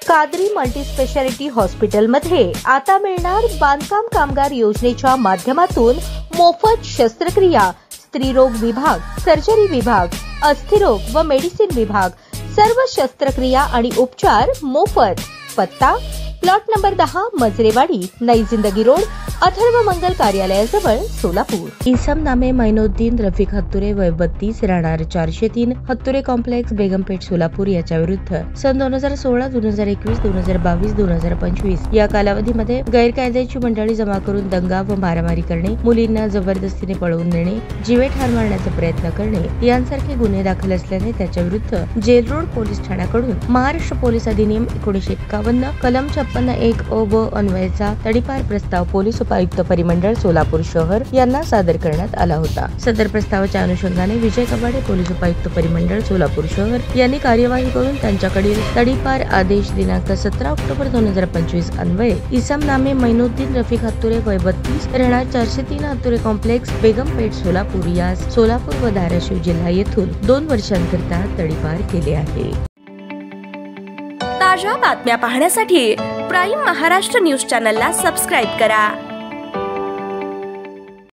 Qadri multi speciality हॉस्पिटलमध्ये आता मिळणार बांधकाम कामगार योजनेच्या माध्यमातून मोफत शस्त्रक्रिया, स्त्रीरोग विभाग, सर्जरी विभाग, अस्थिरोग व मेडिसिन विभाग, सर्व शस्त्रक्रिया आणि उपचार मोफत। पत्ता प्लॉट नंबर 10, मजरेवाडी, नई जिंदगी रोड, अथर्व मंगल कार्यालयाजवळ, सोलापूर। इसम नामे मैनुद्दीन रफिक हत्तुरे, वय 32, राहणार 403, हत्तुरे कॉम्प्लेक्स, बेगमपेठ, सोलापूर याच्या विरुद्ध सन 2016, 2021, 2022, 2025 या कालावधीमध्ये गैरकायद्याची मंडळी जमा करून दंगा व मारामारी करणे, मुलींना जबरदस्तीने पळवून नेणे, जीवे ठार मारण्याचा प्रयत्न करणे यांसारखे गुन्हे दाखल असल्याने त्याच्या विरुद्ध जेल रोड पोलीस ठाण्याकडून महाराष्ट्र पोलीस अधिनियम 1951 कलम 56(1) व अन्वयचा तडीपार प्रस्ताव पोलीस उपायुक्त परिमंडळ सोलापूर शहर यांना सादर करण्यात आला होता। सदर प्रस्तावाच्या अनुषंगाने विजय कबाडे, पोलीस उपायुक्त परिमंडळ सोलापूर शहर यांनी कार्यवाही करून त्यांच्याकडील तडीपार आदेश दिनांक 17 ऑक्टोबर 2025 अन्वये इसम नामे मैनुद्दीन रफिक हत्तुरे, वय 32, राहणार 403, हत्तुरे कॉम्प्लेक्स, बेगमपेठ, सोलापूर यास सोलापूर व धाराशिव जिल्हा येथून 2 वर्षांकरिता तडीपार केले आहे। ताज्या बातम्या पाहण्यासाठी प्राईम महाराष्ट्र न्यूज चॅनलला सबस्क्राईब करा।